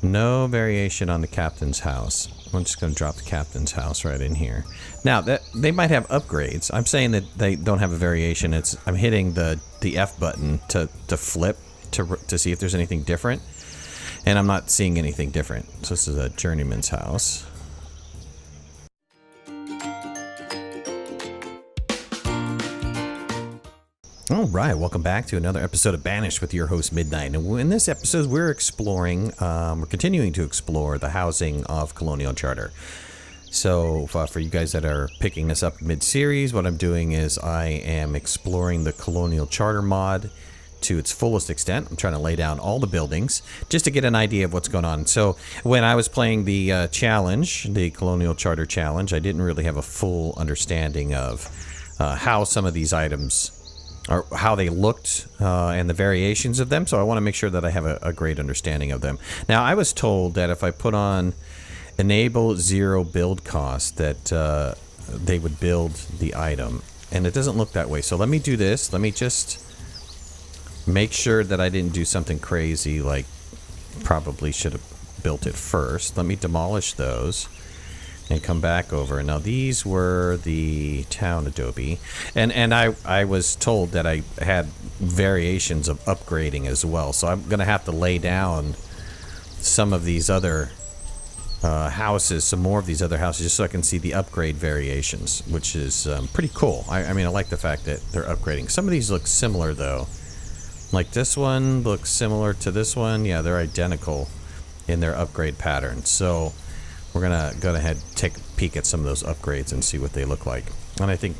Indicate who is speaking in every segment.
Speaker 1: No variation on the captain's house. I'm just going to drop the captain's house right in here. Now, they might have upgrades. I'm saying that they don't have a variation. I'm hitting the F button to flip to see if there's anything different. And I'm not seeing anything different. So this is a journeyman's house. All right, welcome back to another episode of Banished with your host Midnight. And in this episode, we're continuing to explore the housing of Colonial Charter. So for you guys that are picking this up mid-series, what I'm doing is I am exploring the Colonial Charter mod to its fullest extent. I'm trying to lay down all the buildings just to get an idea of what's going on. So when I was playing the challenge, the Colonial Charter challenge, I didn't really have a full understanding of how some of these items or how they looked and the variations of them. So I want to make sure that I have a great understanding of them. Now, I was told that if I put on enable 0 build cost that they would build the item, and it doesn't look that way. So let me do this. Let me just make sure that I didn't do something crazy, like probably should have built it first. Let me demolish those and come back over. Now these were the town adobe, and I was told that I had variations of upgrading as well, so I'm gonna have to lay down some of these other houses, some more of these other houses, just so I can see the upgrade variations, which is pretty cool. I mean, I like the fact that they're upgrading. Some of these look similar though. Like this one looks similar to this one. Yeah, they're identical in their upgrade pattern. So we're gonna go ahead and take a peek at some of those upgrades and see what they look like. And I think,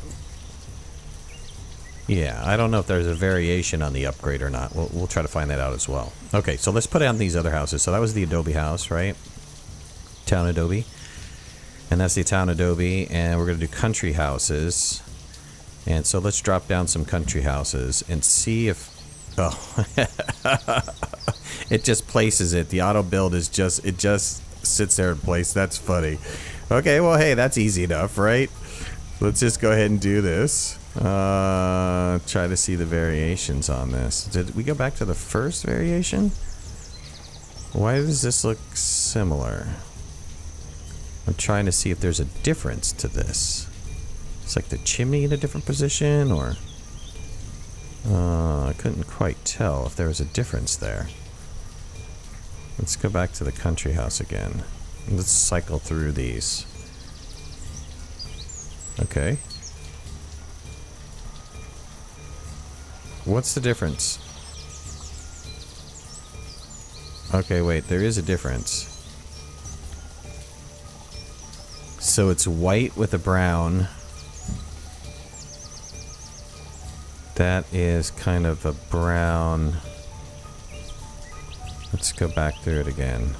Speaker 1: yeah, I don't know if there's a variation on the upgrade or not. We'll try to find that out as well. Okay, so let's put on these other houses. So that was the adobe house, right? Town adobe. And that's the town adobe. And we're gonna do country houses. And so let's drop down some country houses and see if, oh, it just places it. The auto build is just, it just sits there in place. That's funny. Okay, well, hey, that's easy enough, right? Let's just go ahead and do this. Try to see the variations on this. Did we go back to the first variation? Why does this look similar? I'm trying to see if there's a difference to this. It's like the chimney in a different position, or I couldn't quite tell if there was a difference there. Let's go back to the country house again. Let's cycle through these. Okay. What's the difference? Okay, wait, there is a difference. So it's white with a brown. That is kind of a brown. Let's go back through it again.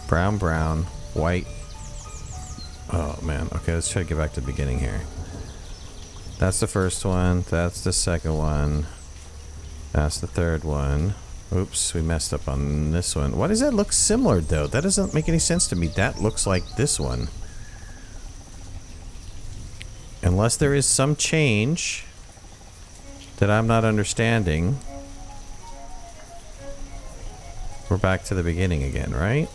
Speaker 1: Brown, brown, white. Oh man, okay, let's try to get back to the beginning here. That's the first one, that's the second one, that's the third one. Oops, we messed up on this one. Why does that look similar though? That doesn't make any sense to me. That looks like this one. Unless there is some change that I'm not understanding. We're back to the beginning again, right?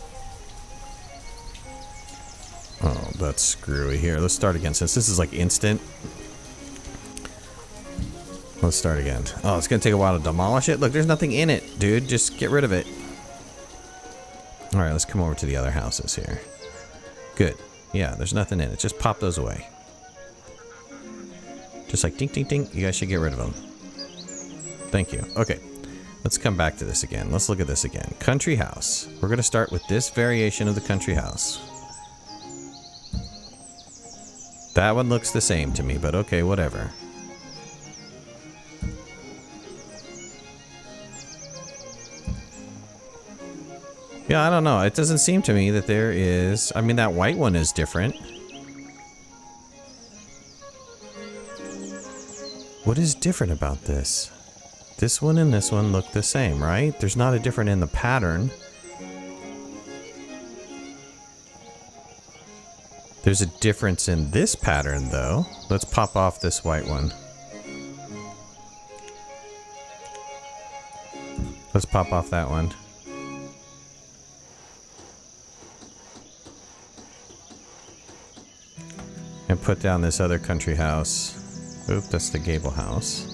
Speaker 1: Oh, that's screwy here. Let's start again. Since this is like instant. Let's start again. Oh, it's gonna take a while to demolish it. Look, there's nothing in it, dude. Just get rid of it. Alright, let's come over to the other houses here. Good. Yeah, there's nothing in it. Just pop those away. Just like ding, ding, ding. You guys should get rid of them. Thank you. Okay. Let's come back to this again. Let's look at this again. Country house. We're going to start with this variation of the country house. That one looks the same to me, but okay, whatever. Yeah, I don't know. It doesn't seem to me that there is... I mean, that white one is different. What is different about this? This one and this one look the same, right? There's not a different in the pattern. There's a difference in this pattern, though. Let's pop off this white one. Let's pop off that one. And put down this other country house. Oop, that's the gable house.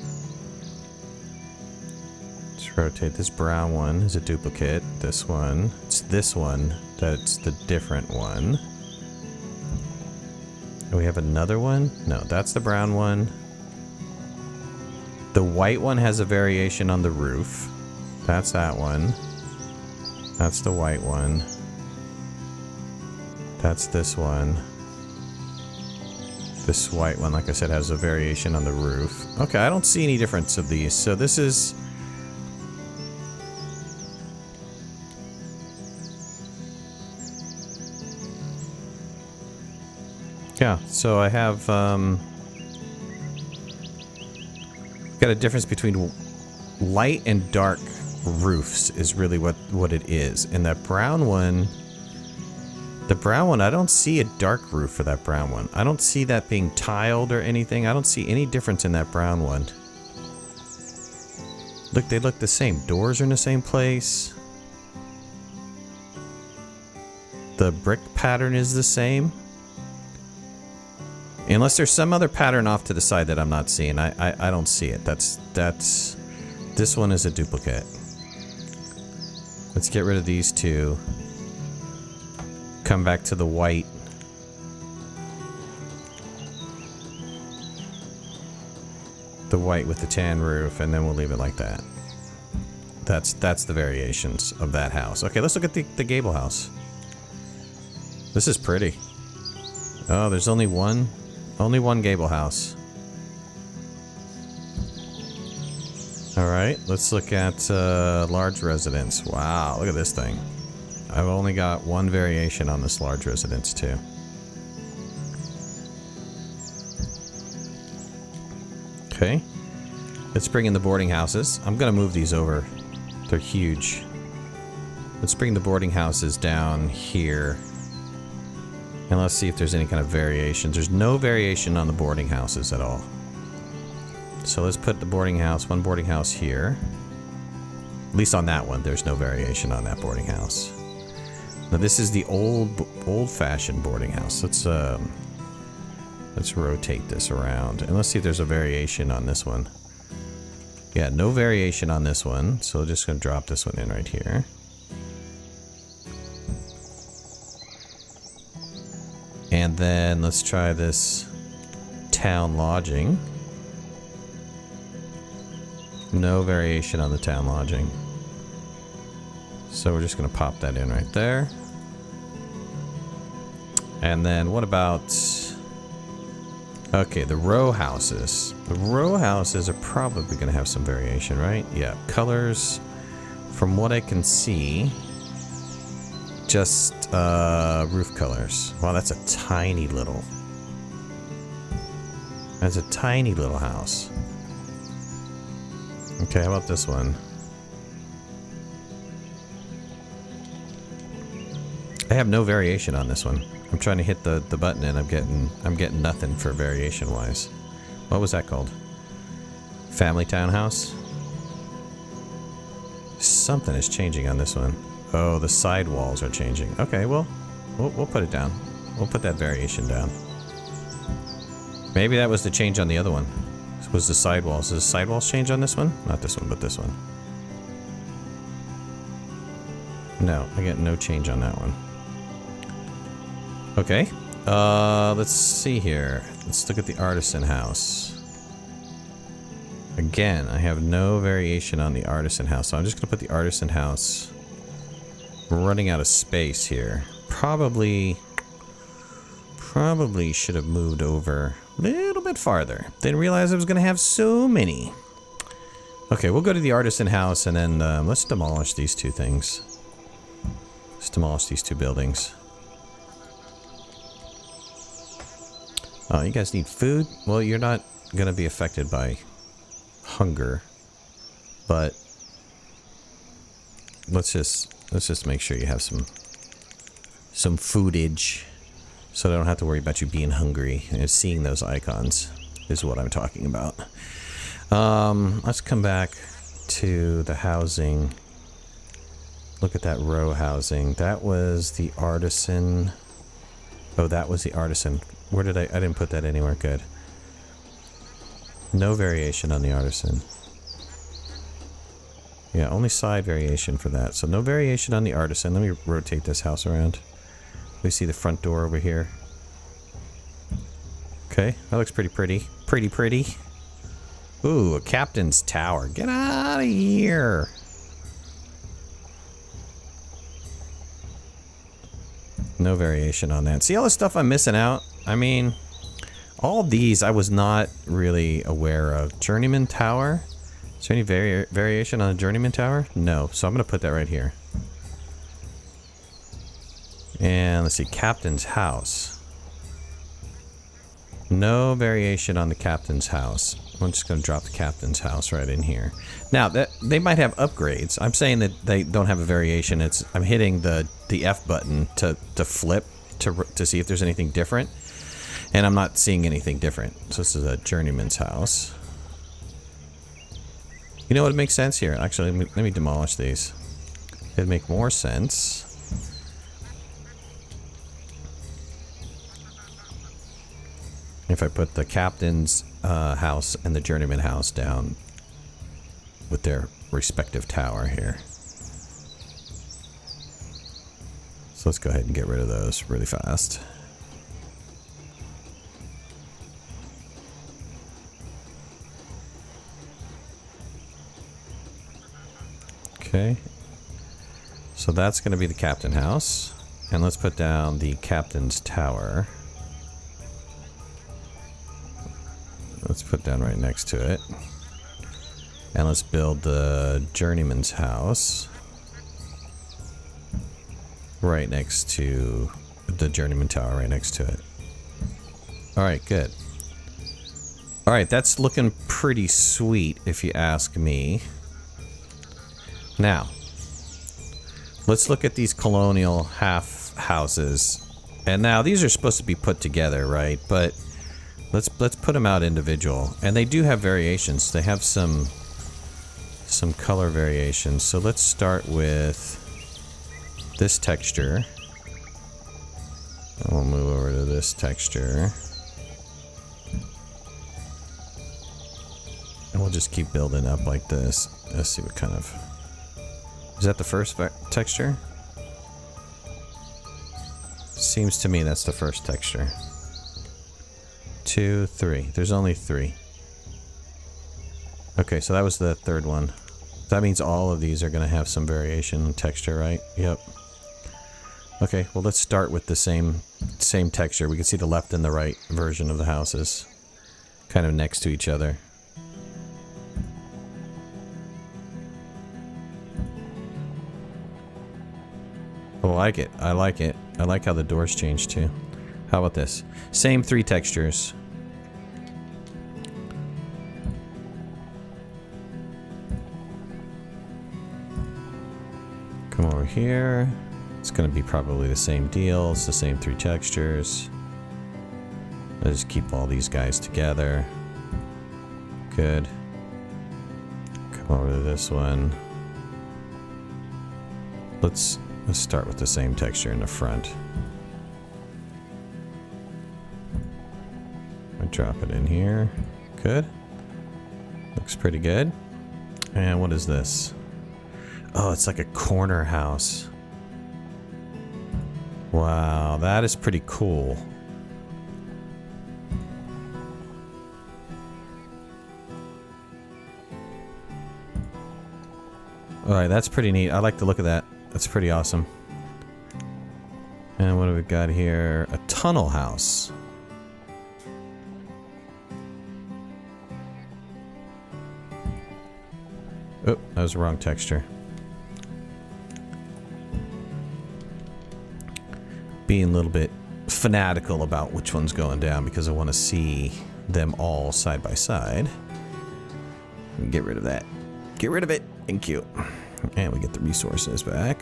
Speaker 1: Let's rotate this brown one is a duplicate. This one, it's this one that's the different one. And we have another one? No, that's the brown one. The white one has a variation on the roof. That's that one. That's the white one. That's this one. This white one, like I said, has a variation on the roof. Okay, I don't see any difference of these. So this is... Yeah, so I have got a difference between light and dark roofs is really what it is. And that brown one... The brown one, I don't see a dark roof for that brown one. I don't see that being tiled or anything. I don't see any difference in that brown one. Look, they look the same. Doors are in the same place. The brick pattern is the same. Unless there's some other pattern off to the side that I'm not seeing. I don't see it. That's... This one is a duplicate. Let's get rid of these two. Come back to the white. The white with the tan roof, and then we'll leave it like that. That's the variations of that house. Okay, let's look at the gable house. This is pretty. Oh, there's only one gable house. Alright, let's look at large residence. Wow, look at this thing. I've only got one variation on this large residence too. Okay. Let's bring in the boarding houses. I'm gonna move these over. They're huge. Let's bring the boarding houses down here. And let's see if there's any kind of variations. There's no variation on the boarding houses at all. So let's put the boarding house, one boarding house here. At least on that one, there's no variation on that boarding house. Now this is the old-fashioned boarding house. Let's rotate this around and let's see if there's a variation on this one. Yeah, no variation on this one. So just gonna drop this one in right here. And then let's try this town lodging. No variation on the town lodging. So we're just gonna pop that in right there. And then what about... Okay, the row houses. The row houses are probably gonna have some variation, right? Yeah, colors, from what I can see, just roof colors. Wow, that's a tiny little... That's a tiny little house. Okay, how about this one? I have no variation on this one. I'm trying to hit the button and I'm getting nothing for variation wise. What was that called? Family townhouse? Something is changing on this one. Oh, the side walls are changing. Okay, well, we'll put it down. We'll put that variation down. Maybe that was the change on the other one. This was the sidewalls. Does the sidewalls change on this one? Not this one, but this one. No, I get no change on that one. Okay, let's see here. Let's look at the artisan house. Again, I have no variation on the artisan house, so I'm just gonna put the artisan house. We're running out of space here. Probably should have moved over a little bit farther. Didn't realize I was gonna have so many. Okay, we'll go to the artisan house and then let's demolish these two things. Let's demolish these two buildings. Oh, you guys need food? Well, you're not gonna be affected by hunger, but let's just make sure you have some foodage, so I don't have to worry about you being hungry. And seeing those icons is what I'm talking about. Let's come back to the housing. Look at that row housing. That was the artisan. Oh, that was the artisan Where did I didn't put that anywhere. Good. No variation on the artisan. Yeah, only side variation for that. So no variation on the artisan. Let me rotate this house around. We see the front door over here. Okay, that looks pretty pretty. Pretty. Ooh, a captain's tower. Get out of here. No variation on that. See all the stuff I'm missing out? I mean, all of these I was not really aware of. Journeyman tower. Is there any variation on a journeyman tower? No. So I'm going to put that right here. And let's see, captain's house. No variation on the captain's house. I'm just going to drop the captain's house right in here. Now, they might have upgrades. I'm saying that they don't have a variation. I'm hitting the F button to flip to see if there's anything different. And I'm not seeing anything different. So this is a journeyman's house. You know what makes sense here? Actually, let me demolish these. It'd make more sense. If I put the captain's house and the journeyman house down with their respective tower here. So let's go ahead and get rid of those really fast. Okay. So that's going to be the captain house. And let's put down the captain's tower. Let's put down right next to it. And let's build the journeyman's house right next to the journeyman tower, right next to it. Alright, good. Alright, that's looking pretty sweet if you ask me. Now, let's look at these colonial half houses. And now these are supposed to be put together, right? But let's put them out individual. And they do have variations. They have some color variations. So let's start with this texture. And we'll move over to this texture. And we'll just keep building up like this. Let's see what kind of... Is that the first texture? Seems to me that's the first texture. 2, 3. There's only 3. Okay, so that was the third one. That means all of these are going to have some variation in texture, right? Yep. Okay, well let's start with the same texture. We can see the left and the right version of the houses kind of next to each other. I like it. I like it. I like how the doors change too. How about this? Same 3 textures. Come over here. It's going to be probably the same deal. It's the same 3 textures. Let's just keep all these guys together. Good. Come over to this one. Let's start with the same texture in the front. I drop it in here. Good. Looks pretty good. And what is this? Oh, it's like a corner house. Wow, that is pretty cool. Alright, that's pretty neat. I like the look of that. That's pretty awesome. And what do we got here? A tunnel house. Oh, that was the wrong texture. Being a little bit fanatical about which one's going down because I want to see them all side by side. Get rid of that. Get rid of it. Thank you. And we get the resources back.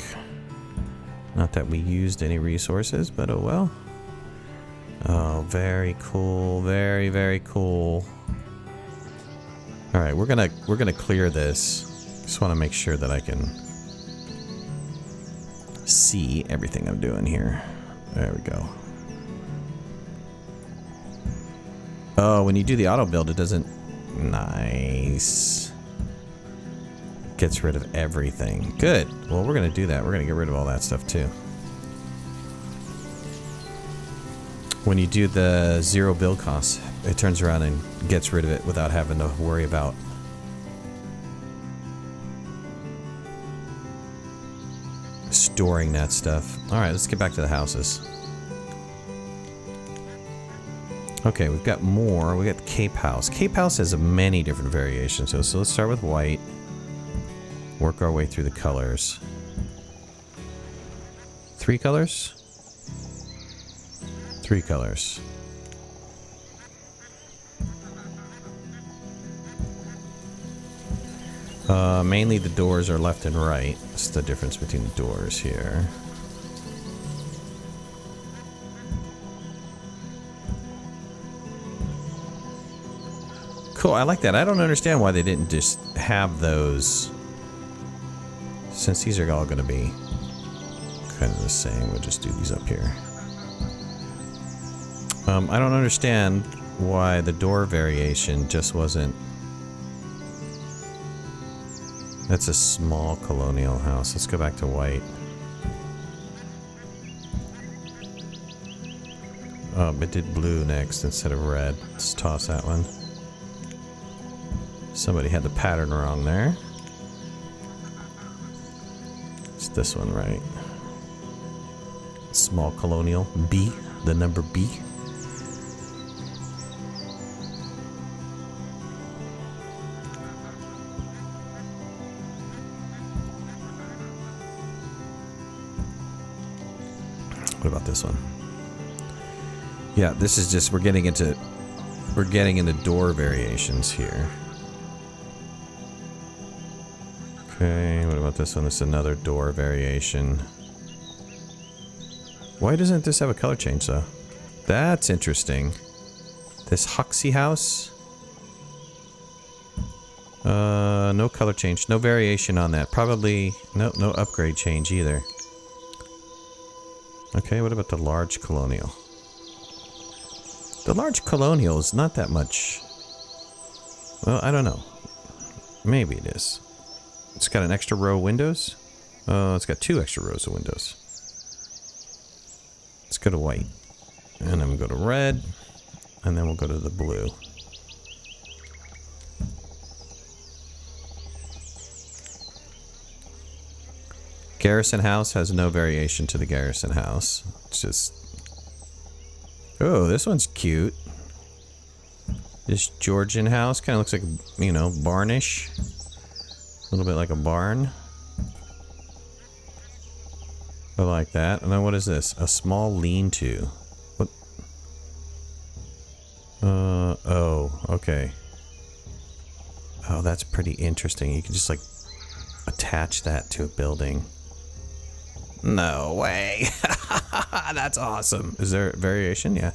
Speaker 1: Not that we used any resources, but oh well. Oh, very cool. Very, very cool. All right, we're gonna clear this. Just want to make sure that I can see everything I'm doing here. There we go. Oh, when you do the auto build, it doesn't... Nice. Gets rid of everything. Good. Well, we're going to do that. We're going to get rid of all that stuff, too. When you do the 0 build costs, it turns around and gets rid of it without having to worry about storing that stuff. Alright, let's get back to the houses. Okay, we've got more. We got the Cape House. Cape House has many different variations. So let's start with white. Work our way through the colors. 3 colors? 3 colors. Mainly the doors are left and right. That's the difference between the doors here. Cool, I like that. I don't understand why they didn't just have those. Since these are all going to be kind of the same, we'll just do these up here. I don't understand why the door variation just wasn't... That's a small colonial house. Let's go back to white. Oh, it did blue next instead of red. Let's toss that one. Somebody had the pattern wrong there. It's this one, right? Small colonial. B. The number B. What about this one? Yeah, this is just, we're getting into door variations here. Okay, what about this one? This is another door variation. Why doesn't this have a color change though? That's interesting. This Huxley house. No color change, no variation on that. Probably no upgrade change either. Okay, what about the large colonial? The large colonial is not that much. Well, I don't know. Maybe it is. It's got an extra row of windows. It's got 2 extra rows of windows. Let's go to white. And then we'll go to red. And then we'll go to the blue. Garrison house has no variation to the garrison house. It's just... Oh, this one's cute. This Georgian house kind of looks like, you know, barnish. A little bit like a barn. I like that. And then what is this? A small lean-to. What? Oh, okay. Oh, that's pretty interesting. You can just, like, attach that to a building. No way. That's awesome. Is there a variation? Yeah.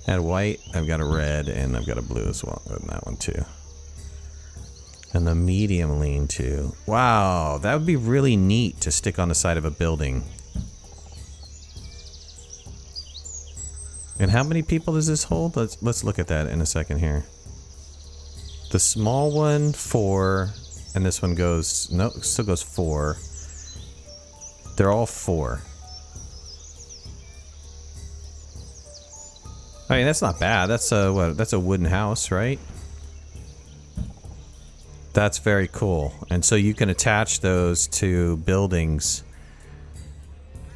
Speaker 1: I had white, I've got a red, and I've got a blue as well in that one too. And the medium lean-to. Wow, that would be really neat to stick on the side of a building. And how many people does this hold? Let's look at that in a second here. The small one, 4, and this one goes, no, still goes 4. They're all 4. I mean, that's not bad. That's a, what? That's a wooden house, right? That's very cool. And so you can attach those to buildings.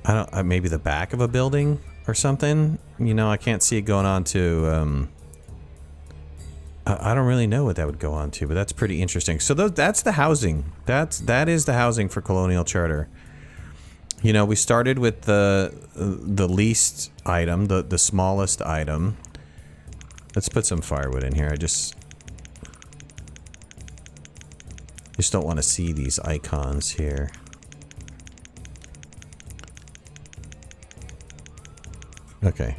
Speaker 1: I don't, maybe the back of a building or something. You know, I can't see it going on to, I don't really know what that would go on to, but that's pretty interesting. So that's the housing. That is the housing for Colonial Charter. You know, we started with the least item, the smallest item. Let's put some firewood in here. I just don't want to see these icons here. Okay.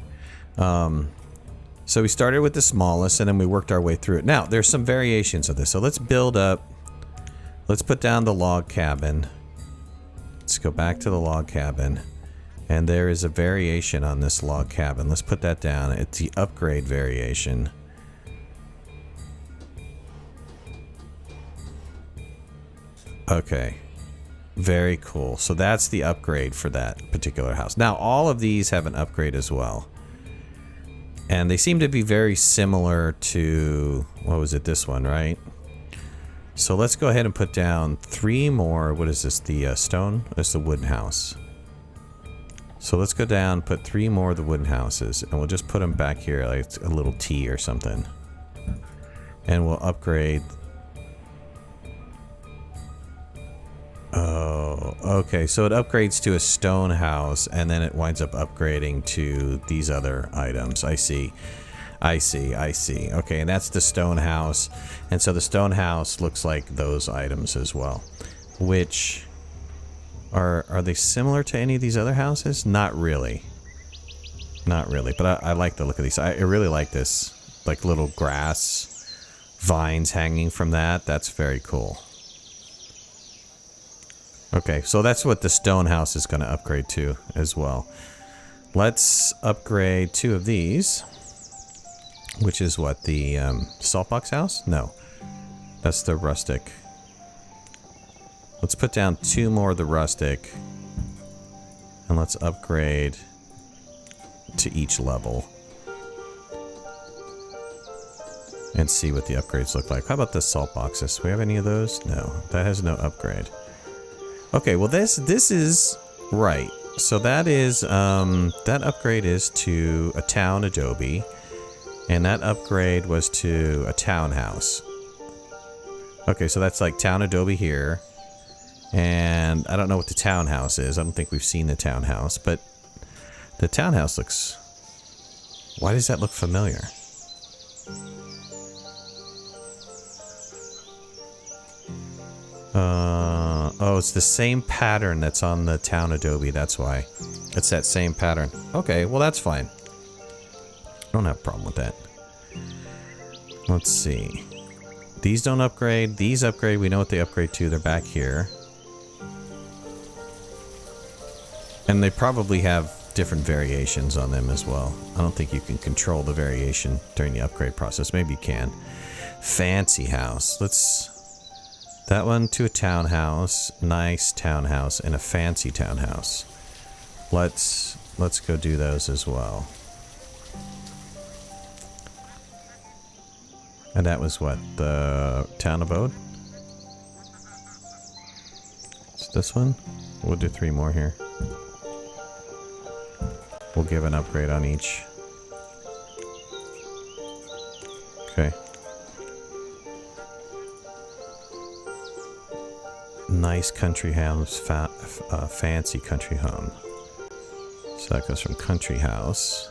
Speaker 1: So we started with the smallest and then we worked our way through it. Now, there's some variations of this. So let's build up. Let's put down the log cabin. Let's go back to the log cabin. And there is a variation on this log cabin. Let's put that down. It's the upgrade variation. Okay. Very cool. So that's the upgrade for that particular house. Now, all of these have an upgrade as well. And they seem to be very similar to, what was it, this one, right? So let's go ahead and put down 3 more. What is this, the stone? That's the wooden house. So let's go down, put 3 more of the wooden houses, and we'll just put them back here like a little T or something. And we'll upgrade. Oh, okay. So it upgrades to a stone house, and then it winds up upgrading to these other items. I see. I see. I see. Okay, and that's the stone house. And so the stone house looks like those items as well. Which are they similar to any of these other houses? Not really. Not really. But I like the look of these. I really like this, like little grass vines hanging from that. That's very cool. Okay, so that's what the stone house is going to upgrade to as well. Let's upgrade 2 of these, which is what, the saltbox house? No, that's the rustic. Let's put down 2 more of the rustic, and let's upgrade to each level and see what the upgrades look like. How about the salt boxes? Do we have any of those? No, that has no upgrade. Okay, well this is right. So that is that upgrade is to a town adobe, and that upgrade was to a townhouse. Okay, so that's like town adobe here, and I don't know what the townhouse is. I don't think we've seen the townhouse, but the townhouse looks. Why does that look familiar? Oh, it's the same pattern that's on the town adobe. That's why. It's that same pattern. Okay, well that's fine. I don't have a problem with that. Let's see. These don't upgrade. These upgrade. We know what they upgrade to. They're back here. And they probably have different variations on them as well. I don't think you can control the variation during the upgrade process. Maybe you can. Fancy house. Let's... That one to a townhouse, nice townhouse, and a fancy townhouse. Let's go do those as well. And that was what, the town abode? It's this one? We'll do 3 more here. We'll give an upgrade on each. Okay. Nice country house, fancy country home. So that goes from country house.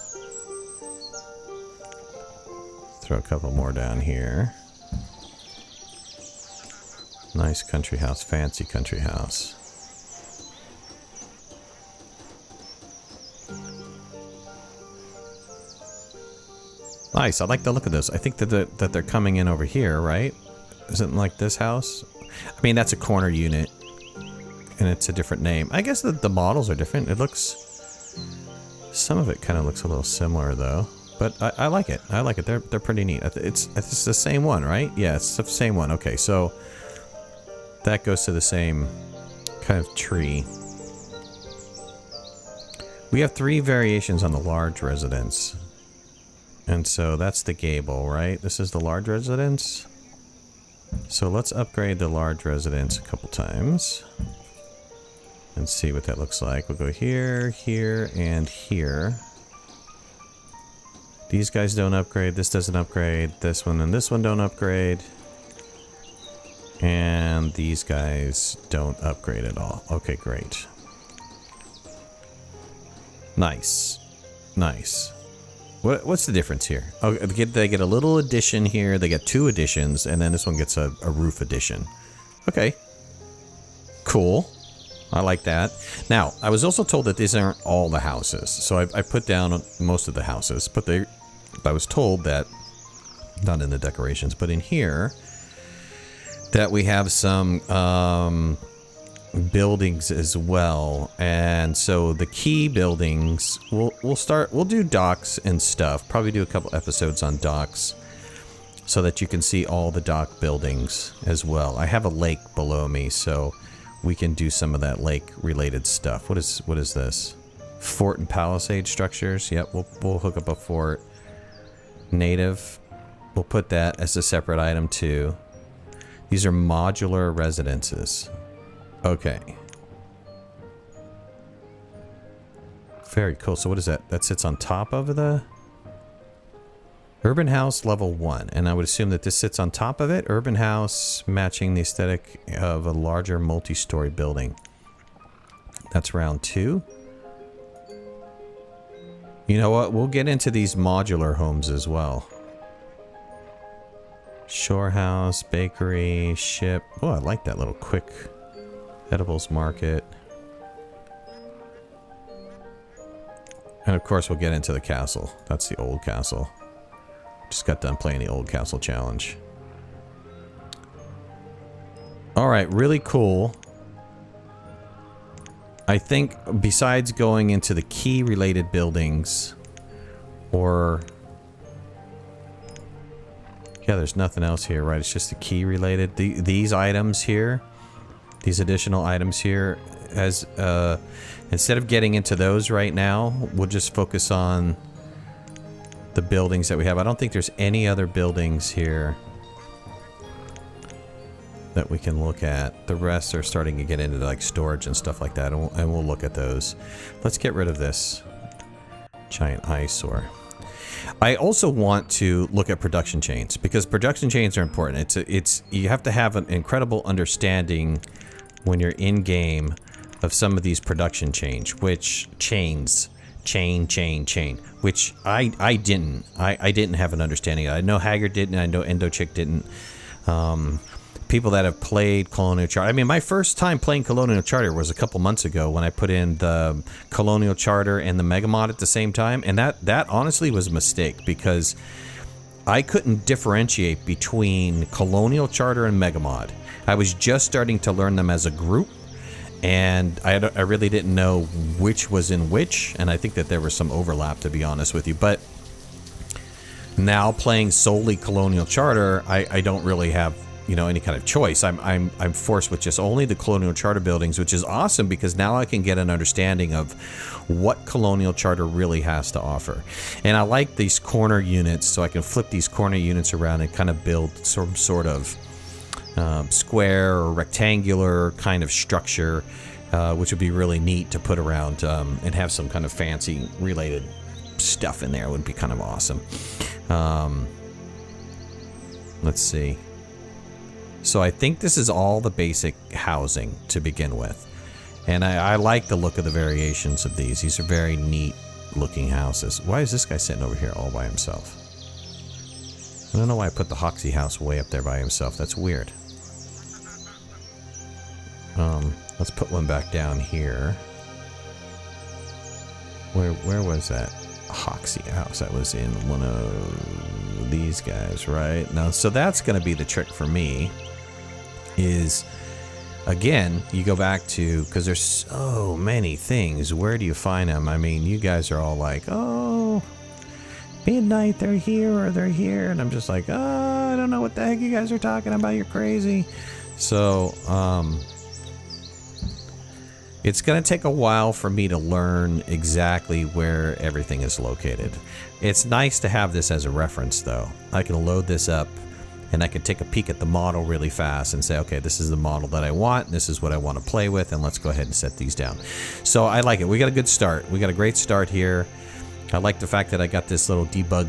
Speaker 1: Throw a couple more down here. Nice country house, fancy country house. Nice, I like the look of this. I think that they're coming in over here, right? Isn't it like this house? I mean, that's a corner unit, and it's a different name. I guess the models are different. It looks... Some of it kind of looks a little similar, though. But I like it. I like it. They're pretty neat. It's the same one, right? Yeah, it's the same one. Okay, so... That goes to the same kind of tree. We have 3 variations on the large residence. And so that's the gable, right? This is the large residence. So let's upgrade the large residence a couple times. And see what that looks like. We'll go here, here, and here. These guys don't upgrade. This doesn't upgrade. This one and this one don't upgrade. And these guys don't upgrade at all. Okay, great. Nice. Nice. What's the difference here? Oh, they get a little addition here. They get 2 additions, and then this one gets a roof addition. Okay. Cool. I like that. Now, I was also told that these aren't all the houses. So I put down most of the houses, but I was told that, not in the decorations, but in here, that we have some buildings as well. And so the key buildings, we'll do docks and stuff. Probably do a couple episodes on docks. so that you can see all the dock buildings as well. I have a lake below me, so we can do some of that lake-related stuff. What is this? Fort and palisade structures. Yep, we'll hook up a fort. Native. We'll put that as a separate item too. These are modular residences. Okay. Very cool. So what is that? That sits on top of the urban house level 1. And I would assume that this sits on top of it. Urban house matching the aesthetic of a larger multi-story building. That's round 2. You know what? We'll get into these modular homes as well. Shore house, bakery, ship. Oh, I like that little quick edibles market. And of course we'll get into the castle. That's the old castle. Just got done playing the old castle challenge. Alright, really cool. I think besides going into the key related buildings, or yeah, there's nothing else here, right? It's just the key related. These items here, these additional items here, as instead of getting into those right now, we'll just focus on the buildings that we have. I don't think there's any other buildings here that we can look at. The rest are starting to get into like storage and stuff like that, and we'll look at those. Let's get rid of this giant eyesore. I also want to look at production chains, because production chains are important. You have to have an incredible understanding when you're in game of some of these production chains, which which I didn't have an understanding of. I know Haggard didn't, I know Endochick didn't. People that have played Colonial Charter. I mean, my first time playing Colonial Charter was a couple months ago when I put in the Colonial Charter and the MegaMod at the same time, and that honestly was a mistake, because I couldn't differentiate between Colonial Charter and MegaMod. I was just starting to learn them as a group, and I really didn't know which was in which, and I think that there was some overlap, to be honest with you. But now playing solely Colonial Charter, I don't really have, you know, any kind of choice. I'm forced with just only the Colonial Charter buildings, which is awesome, because now I can get an understanding of what Colonial Charter really has to offer. And I like these corner units, so I can flip these corner units around and kind of build some sort of square or rectangular kind of structure, which would be really neat to put around, and have some kind of fancy related stuff in there. It would be kind of awesome. Let's see. So I think this is all the basic housing to begin with. And I like the look of the variations of these. These are very neat looking houses. Why is this guy sitting over here all by himself? I don't know why I put the Hoxie house way up there by himself. That's weird. Let's put one back down here. Where was that Hoxie house? That was in one of these guys, right? Now, so that's going to be the trick for me. Is, again, you go back to, because there's so many things. Where do you find them? I mean, you guys are all like, oh, midnight, they're here or they're here. And I'm just like, oh, I don't know what the heck you guys are talking about. You're crazy. So, it's going to take a while for me to learn exactly where everything is located. It's nice to have this as a reference, though. I can load this up, and I can take a peek at the model really fast and say, okay, this is the model that I want, this is what I want to play with, and let's go ahead and set these down. So I like it. We got a good start. We got a great start here. I like the fact that I got this little debug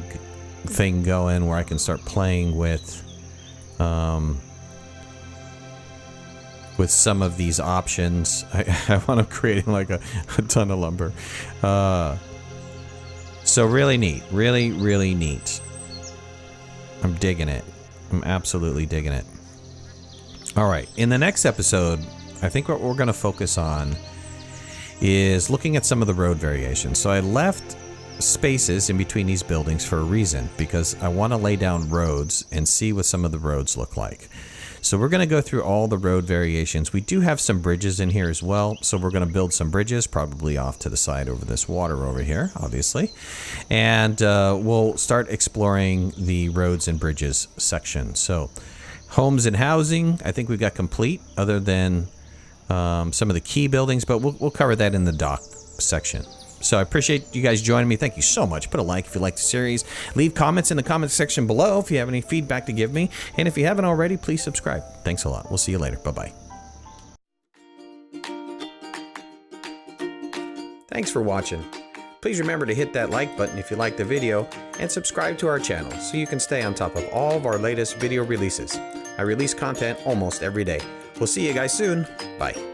Speaker 1: thing going where I can start playing with some of these options. I want to create like a ton of lumber. So really neat. Really, really neat. I'm digging it. I'm absolutely digging it. All right. In the next episode, I think what we're going to focus on is looking at some of the road variations. So I left spaces in between these buildings for a reason, because I want to lay down roads and see what some of the roads look like. So we're going to go through all the road variations. We do have some bridges in here as well. So we're going to build some bridges, probably off to the side over this water over here, obviously. And we'll start exploring the roads and bridges section. So homes and housing, I think we got complete other than some of the key buildings, but we'll cover that in the dock section. So I appreciate you guys joining me. Thank you so much. Put a like if you like the series. Leave comments in the comments section below if you have any feedback to give me. And if you haven't already, please subscribe. Thanks a lot. We'll see you later. Bye-bye. Thanks for watching. Please remember to hit that like button if you like the video and subscribe to our channel so you can stay on top of all of our latest video releases. I release content almost every day. We'll see you guys soon. Bye.